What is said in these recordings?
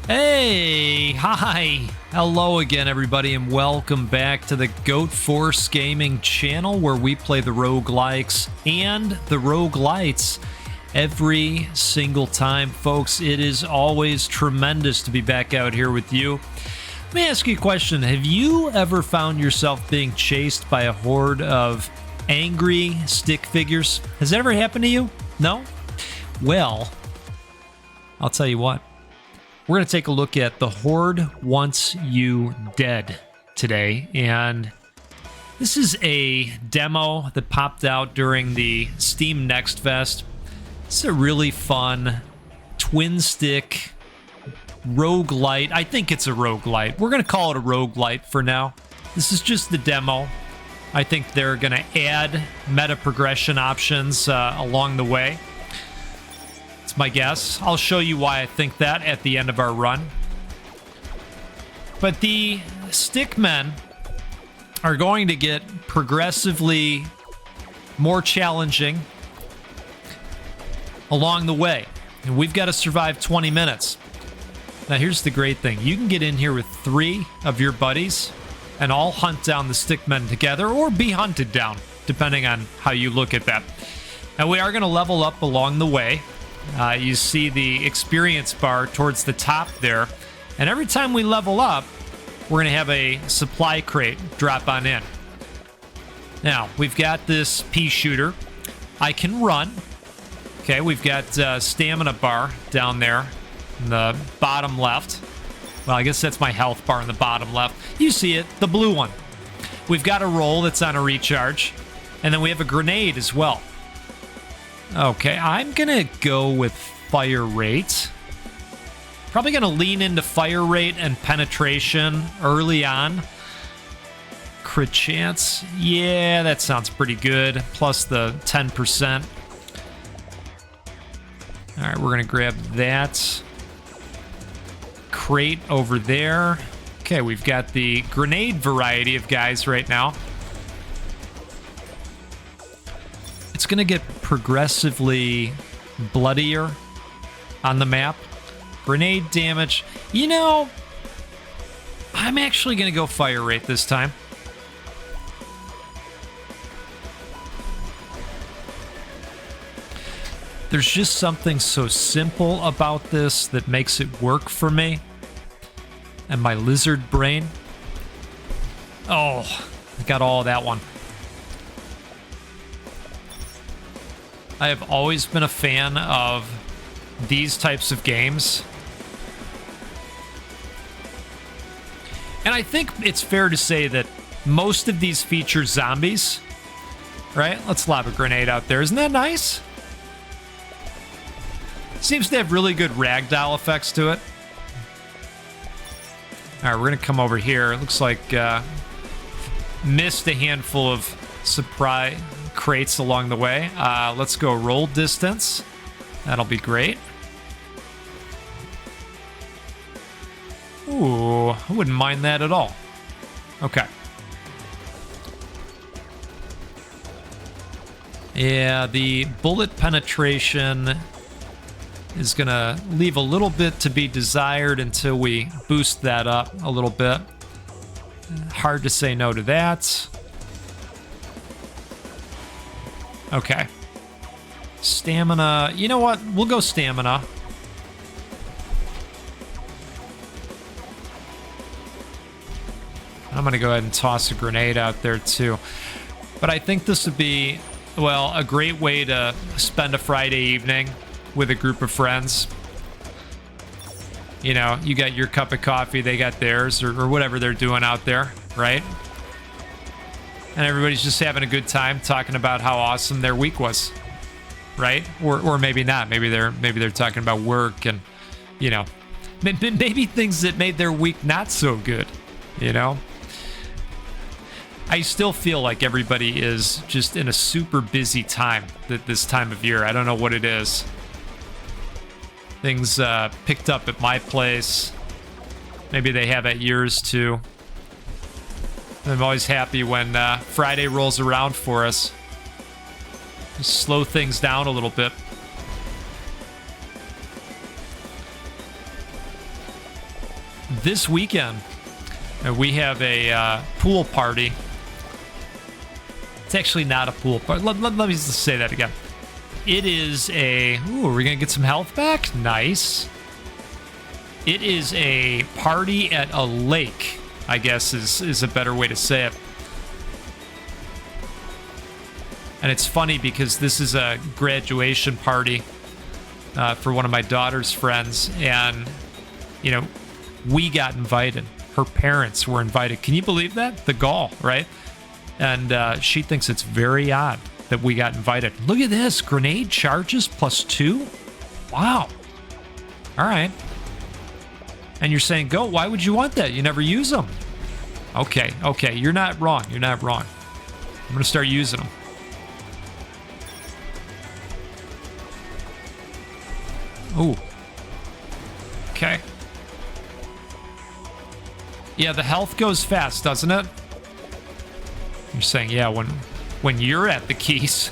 Hey, hi, hello again everybody, and welcome back to the Goat Force Gaming channel, where we play the roguelikes and the roguelites every single time. Folks, it is always tremendous to be back out here with you. Let me ask you a question. Have you ever found yourself being chased by a horde of angry stick figures? Has that ever happened to you? No? Well, I'll tell you what. We're going to take a look at the Horde Wants You Dead today, and this is a demo that popped out during the Steam Next Fest. It's a really fun twin stick roguelite. I think it's a roguelite. We're going to call it a roguelite for now. This is just the demo. I think they're going to add meta progression options along the way. My guess. I'll show you why I think that at the end of our run. But the stickmen are going to get progressively more challenging along the way. And we've got to survive 20 minutes. Now here's the great thing. You can get in here with 3 of your buddies and all hunt down the stickmen together, or be hunted down, depending on how you look at that. Now we are going to level up along the way. You see the experience bar towards the top there. And every time we level up, we're going to have a supply crate drop on in. Now, we've got this pea shooter. I can run. Okay, we've got stamina bar down there in the bottom left. Well, I guess that's my health bar in the bottom left. You see it, the blue one. We've got a roll that's on a recharge. And then we have a grenade as well. Okay, I'm going to go with fire rate. Probably going to lean into fire rate and penetration early on. Crit chance. Yeah, that sounds pretty good. Plus the 10%. All right, we're going to grab that crate over there. Okay, we've got the grenade variety of guys right now. It's going to get progressively bloodier on the map. Grenade damage. You know, I'm actually going to go fire rate this time. There's just something so simple about this that makes it work for me. And my lizard brain. Oh, I got all of that one. I have always been a fan of these types of games. And I think it's fair to say that most of these feature zombies, right? Let's lob a grenade out there. Isn't that nice? Seems to have really good ragdoll effects to it. All right, we're going to come over here. It looks like missed a handful of surprise crates along the way. Let's go roll distance. That'll be great. Ooh, I wouldn't mind that at all. Okay. Yeah, the bullet penetration is gonna leave a little bit to be desired until we boost that up a little bit. Hard to say no to that. Okay. Stamina. You know what? We'll go stamina. I'm going to go ahead and toss a grenade out there too. But I think this would be, well, a great way to spend a Friday evening with a group of friends. You know, you got your cup of coffee, they got theirs, or whatever they're doing out there, right? And everybody's just having a good time talking about how awesome their week was, right? Or maybe not. Maybe they're talking about work and, you know, maybe things that made their week not so good, you know? I still feel like everybody is just in a super busy time this time of year. I don't know what it is. Things picked up at my place. Maybe they have at yours too. I'm always happy when Friday rolls around for us. Just slow things down a little bit. this weekend, we have a pool party. It's actually not a pool party. Let me just say that again. It is a... Ooh, are we going to get some health back? Nice. It is a party at a lake, I guess is a better way to say it. And it's funny because this is a graduation party for one of my daughter's friends. And, you know, we got invited. Her parents were invited. Can you believe that? The gall, right? And she thinks it's very odd that we got invited. Look at this. Grenade charges +2? Wow. All right. And you're saying, Goat, why would you want that? You never use them. Okay. You're not wrong. I'm going to start using them. Ooh. Okay. Yeah, the health goes fast, doesn't it? You're saying, yeah, when you're at the keys.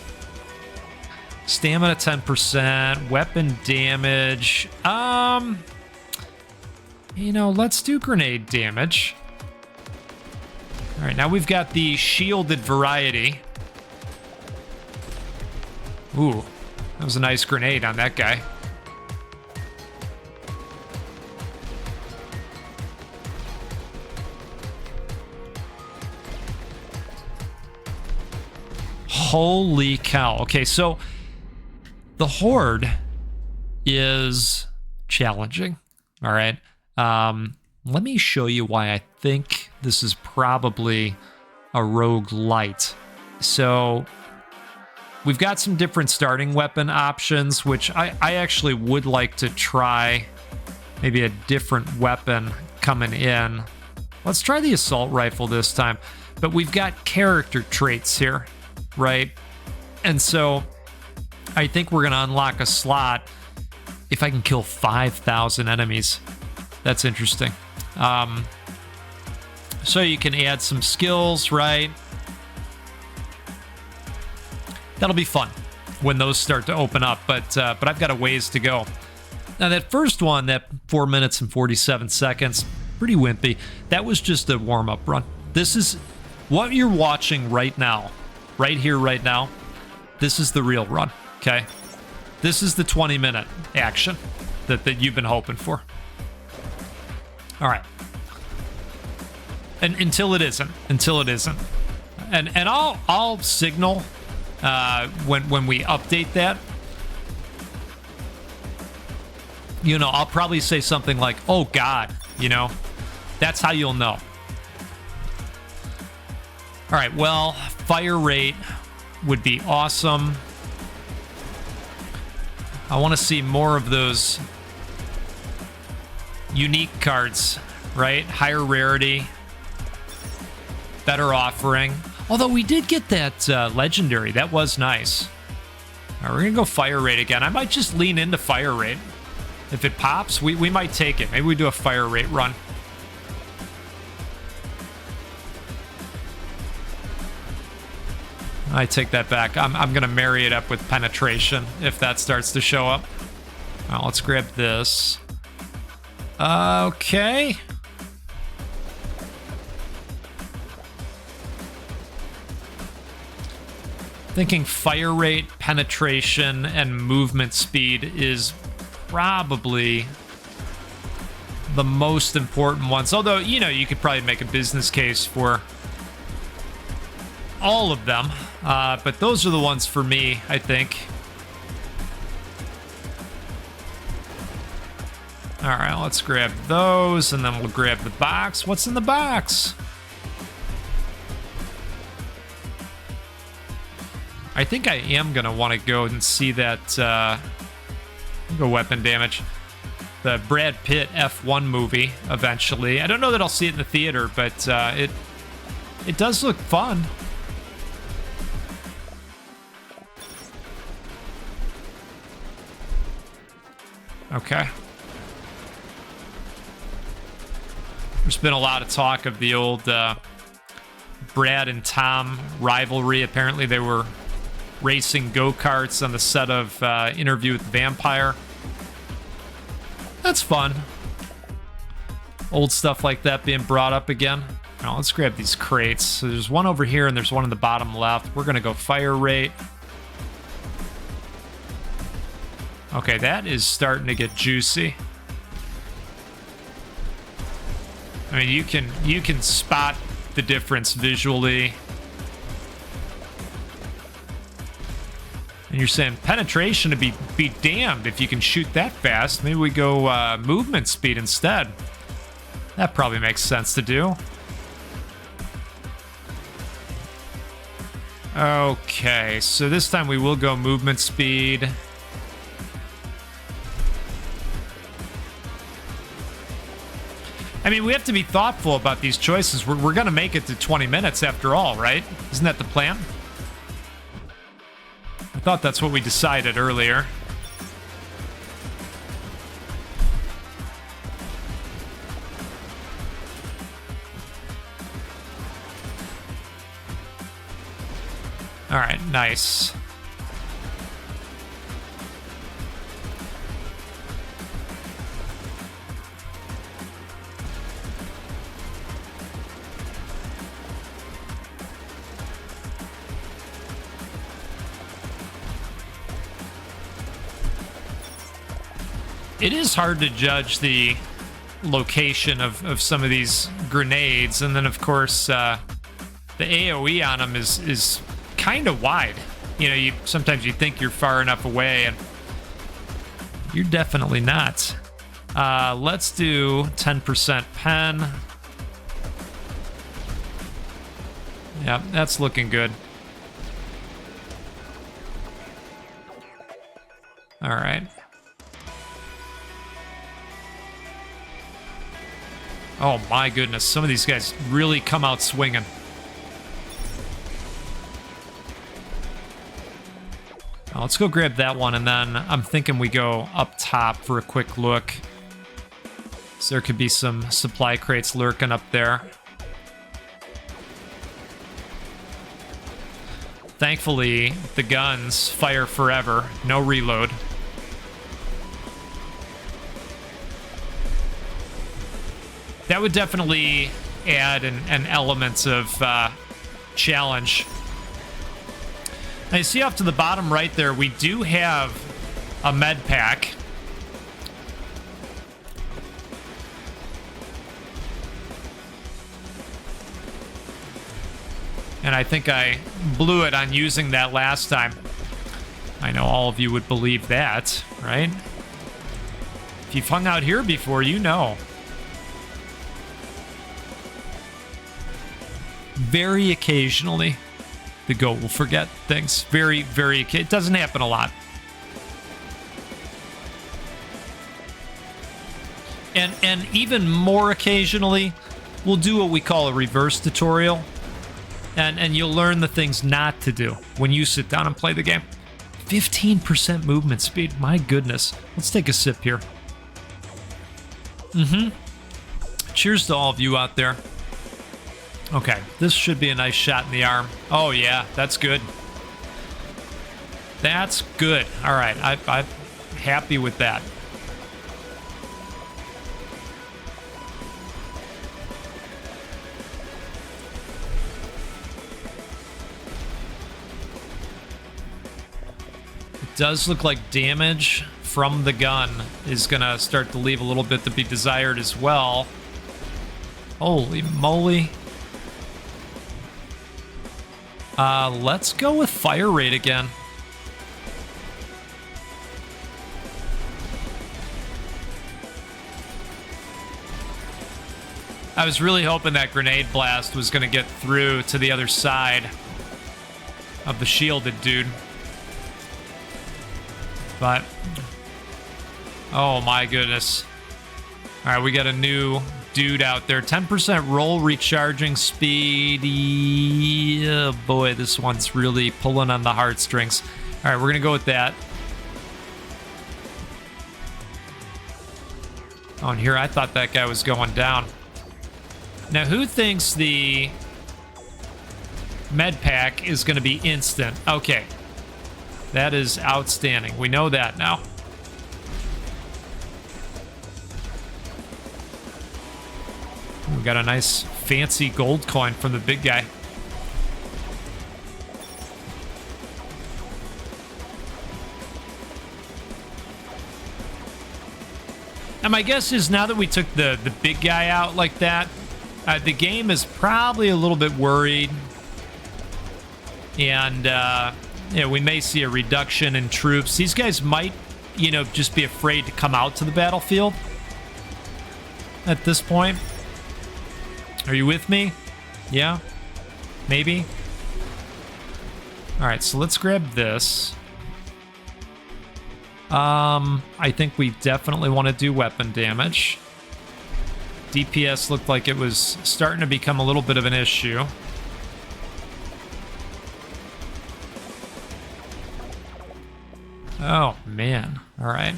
Stamina 10%, weapon damage. You know, let's do grenade damage. All right, now we've got the shielded variety. Ooh, that was a nice grenade on that guy. Holy cow. Okay, so the Horde is challenging. All right. Let me show you why I think this is probably a roguelite. So we've got some different starting weapon options, which I actually would like to try maybe a different weapon coming in. Let's try the assault rifle this time. But we've got character traits here, right? And so I think we're going to unlock a slot if I can kill 5,000 enemies. That's interesting. So you can add some skills, right? That'll be fun when those start to open up, but I've got a ways to go. Now that first one, that 4 minutes and 47 seconds, pretty wimpy. That was just a warm-up run. This is what you're watching right now, right here, right now. This is the real run, okay? This is the 20-minute action that you've been hoping for. All right. And until it isn't. And I'll signal when we update that. You know, I'll probably say something like, "Oh God," you know. That's how you'll know. All right, well, fire rate would be awesome. I want to see more of those unique cards, right? Higher rarity, better offering. Although we did get that legendary. That was nice. All right, we're going to go fire rate again. I might just lean into fire rate. If it pops, we might take it. Maybe we do a fire rate run. I take that back. I'm going to marry it up with penetration if that starts to show up. Well, let's grab this. Okay. Thinking fire rate, penetration, and movement speed is probably the most important ones. Although, you know, you could probably make a business case for all of them. But those are the ones for me, I think. All right, let's grab those, and then we'll grab the box. What's in the box? I think I am going to want to go and see that go weapon damage. The Brad Pitt F1 movie eventually. I don't know that I'll see it in the theater, but it does look fun. Okay. There's been a lot of talk of the old Brad and Tom rivalry. Apparently they were racing go-karts on the set of Interview with the Vampire. That's fun. old stuff like that being brought up again. Now let's grab these crates. So there's one over here and there's one in the bottom left. We're gonna go fire rate. Okay, that is starting to get juicy. I mean, you can spot the difference visually. And you're saying penetration to be damned if you can shoot that fast. Maybe we go movement speed instead. That probably makes sense to do. Okay, so this time we will go movement speed. I mean, we have to be thoughtful about these choices. We're going to make it to 20 minutes after all, right? Isn't that the plan? I thought that's what we decided earlier. All right, nice. It is hard to judge the location of some of these grenades, and then of course the AoE on them is kind of wide. You know, sometimes you think you're far enough away, and you're definitely not. Let's do 10% pen. Yep, that's looking good. All right. Oh my goodness, some of these guys really come out swinging. Now, let's go grab that one, and then I'm thinking we go up top for a quick look. So there could be some supply crates lurking up there. Thankfully, the guns fire forever, no reload. That would definitely add an element of challenge. Now you see off to the bottom right there, we do have a med pack. And I think I blew it on using that last time. I know all of you would believe that, right? If you've hung out here before, you know. Very occasionally, the goat will forget things. Very, very, it doesn't happen a lot. And even more occasionally, we'll do what we call a reverse tutorial. And you'll learn the things not to do when you sit down and play the game. 15% movement speed, my goodness. Let's take a sip here. Cheers to all of you out there. Okay, this should be a nice shot in the arm. Oh yeah, that's good. That's good. All right, I'm happy with that. It does look like damage from the gun is gonna start to leave a little bit to be desired as well. Holy moly. Let's go with fire rate again. I was really hoping that grenade blast was going to get through to the other side of the shielded dude. But, oh my goodness. All right, we got a new dude out there. 10% roll recharging speed. Yeah, boy, this one's really pulling on the heartstrings. All right, we're going to go with that. Oh, and here I thought that guy was going down. Now, who thinks the med pack is going to be instant? Okay. That is outstanding. We know that now. got a nice fancy gold coin from the big guy. And my guess is now that we took the big guy out like that, the game is probably a little bit worried. And, we may see a reduction in troops. These guys might, just be afraid to come out to the battlefield at this point. Are you with me? Yeah? Maybe? All right, so let's grab this. I think we definitely want to do weapon damage. DPS looked like it was starting to become a little bit of an issue. Oh, man. All right.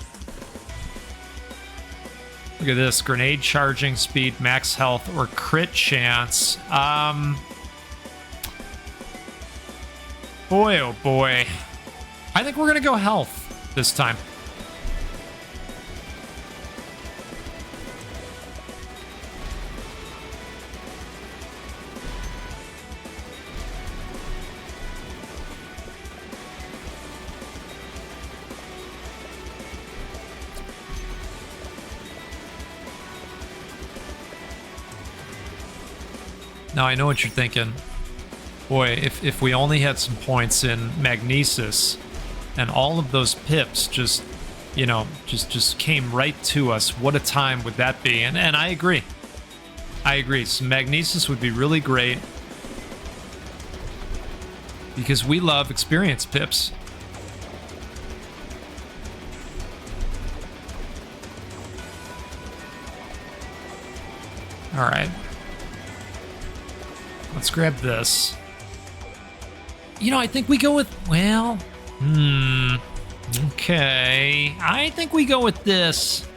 Look at this. Grenade charging speed, max health, or crit chance. Boy, oh boy. I think we're going to go health this time. Now, I know what you're thinking. Boy, if we only had some points in Magnesis and all of those pips just, just came right to us, what a time would that be? And I agree. I agree. Some Magnesis would be really great because we love experience pips. All right. Let's grab this. I think we go with, okay. I think we go with this.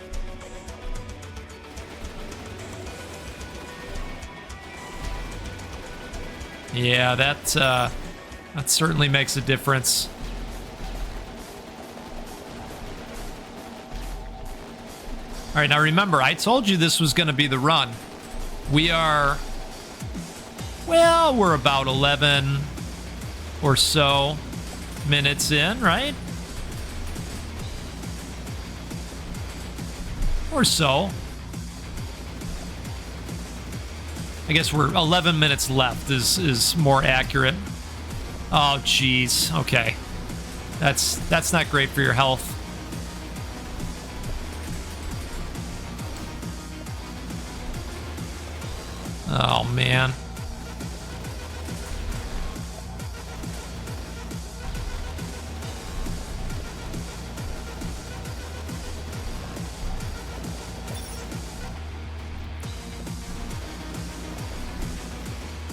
Yeah, that certainly makes a difference. All right, now remember, I told you this was going to be the run. We are... Well, we're about 11 or so minutes in, right? Or so. I guess we're 11 minutes left is more accurate. Oh, geez. Okay. That's not great for your health. Oh, man.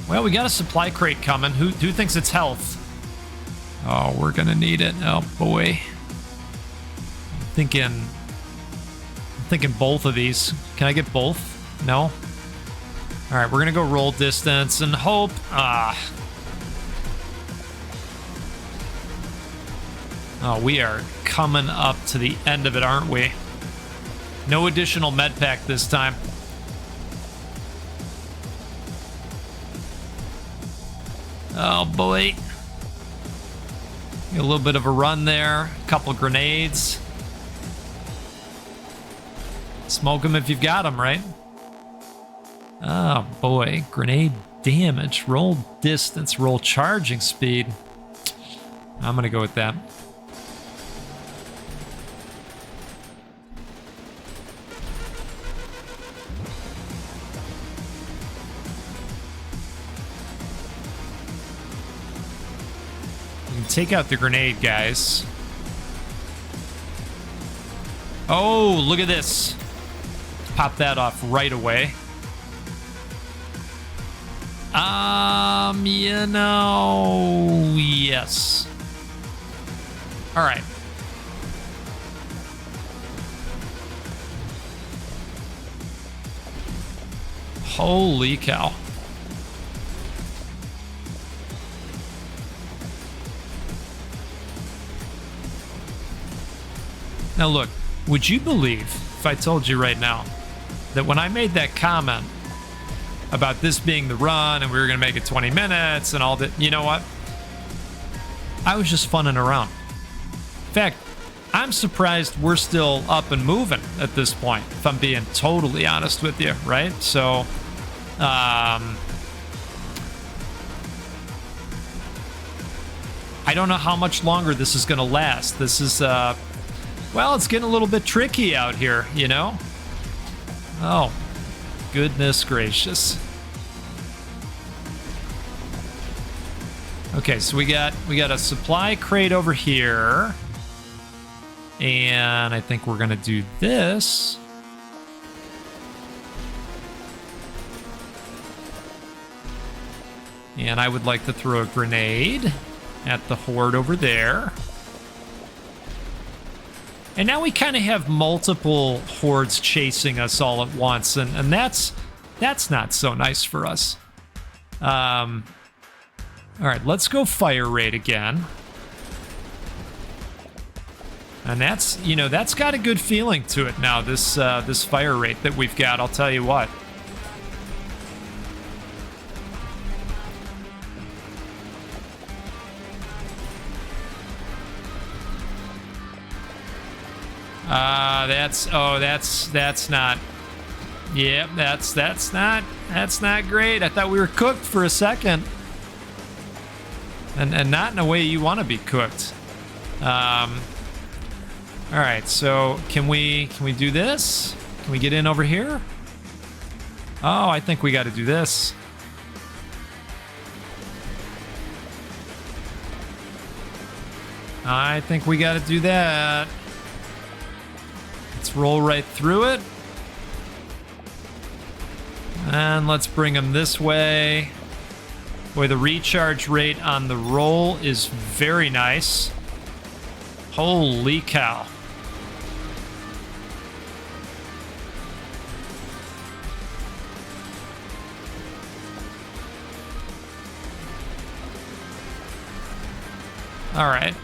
Well, we got a supply crate coming. Who thinks it's health? Oh, we're gonna need it. Oh boy. I'm thinking both of these. Can I get both? No? All right, we're gonna go roll distance and hope. Oh, we are coming up to the end of it, aren't we? No additional med pack this time. Oh boy. A little bit of a run there. A couple grenades. Smoke them if you've got them, right? Oh boy. Grenade damage. Roll distance. Roll charging speed. I'm going to go with that. Take out the grenade, guys. Oh, look at this. Pop that off right away. Yes. All right. Holy cow. Now look, would you believe if I told you right now that when I made that comment about this being the run and we were going to make it 20 minutes and all that. You know what? I was just funning around. In fact, I'm surprised we're still up and moving at this point, if I'm being totally honest with you, right? So, I don't know how much longer this is going to last. This is, well, it's getting a little bit tricky out here, you know? Oh, goodness gracious. Okay, so we got a supply crate over here. And I think we're going to do this. And I would like to throw a grenade at the horde over there. And now we kind of have multiple hordes chasing us all at once, and that's not so nice for us. All right, let's go fire rate again. And that's, you know, that's got a good feeling to it now, this this fire rate that we've got, I'll tell you what. That's not, yep, that's not great. I thought we were cooked for a second. And not in a way you want to be cooked. All right, so can we do this? Can we get in over here? Oh, I think we got to do this. I think we got to do that. Let's roll right through it. And let's bring them this way. Boy, the recharge rate on the roll is very nice. Holy cow. All right.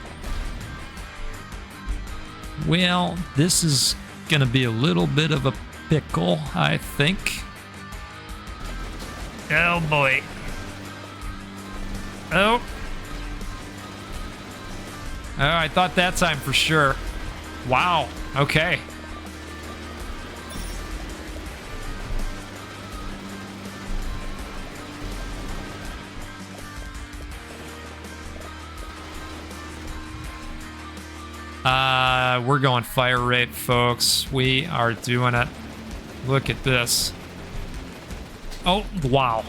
Well, this is going to be a little bit of a pickle, I think. Oh, boy. Oh. Oh, I thought that time for sure. Wow. Okay. We're going fire rate, folks. We are doing it. Look at this. Oh, wow.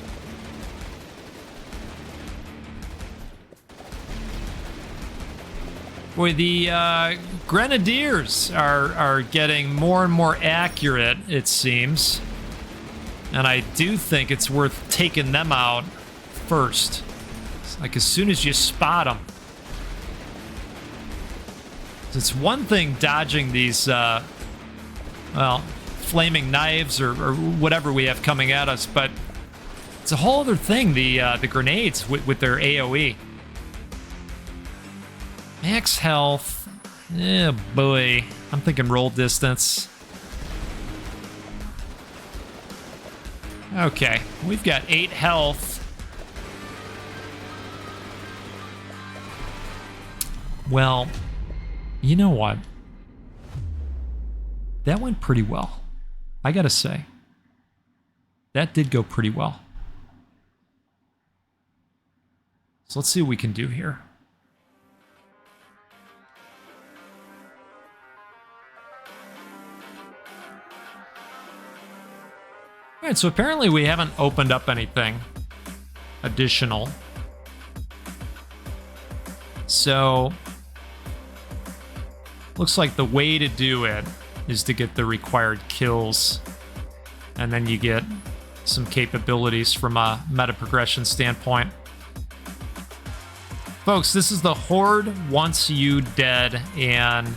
Boy, the grenadiers are getting more and more accurate, it seems. And I do think it's worth taking them out first. Like, as soon as you spot them. It's one thing dodging these, well, flaming knives or whatever we have coming at us, but it's a whole other thing, the grenades with their AoE. Max health. Oh, boy. I'm thinking roll distance. Okay, we've got 8 health. Well, you know what? That went pretty well. I gotta say. That did go pretty well. So let's see what we can do here. All right, so apparently we haven't opened up anything additional. So looks like the way to do it is to get the required kills, and then you get some capabilities from a meta progression standpoint. Folks, this is the Horde Wants You Dead, and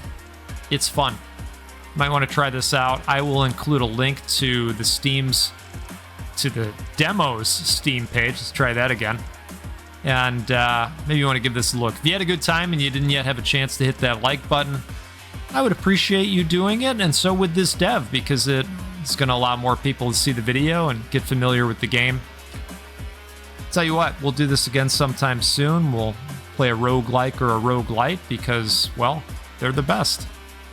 it's fun. Might want to try this out. I will include a link to the demo's Steam page. Let's try that again. And maybe you want to give this a look. If you had a good time and you didn't yet have a chance to hit that like button, I would appreciate you doing it, and so would this dev, because it It's going to allow more people to see the video and get familiar with the game. Tell you what, we'll do this again sometime soon. We'll play a roguelike or a roguelite because, well, they're the best.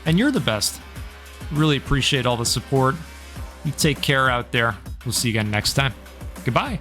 And you're the best. Really appreciate all the support. You take care out there. We'll see you again next time. Goodbye.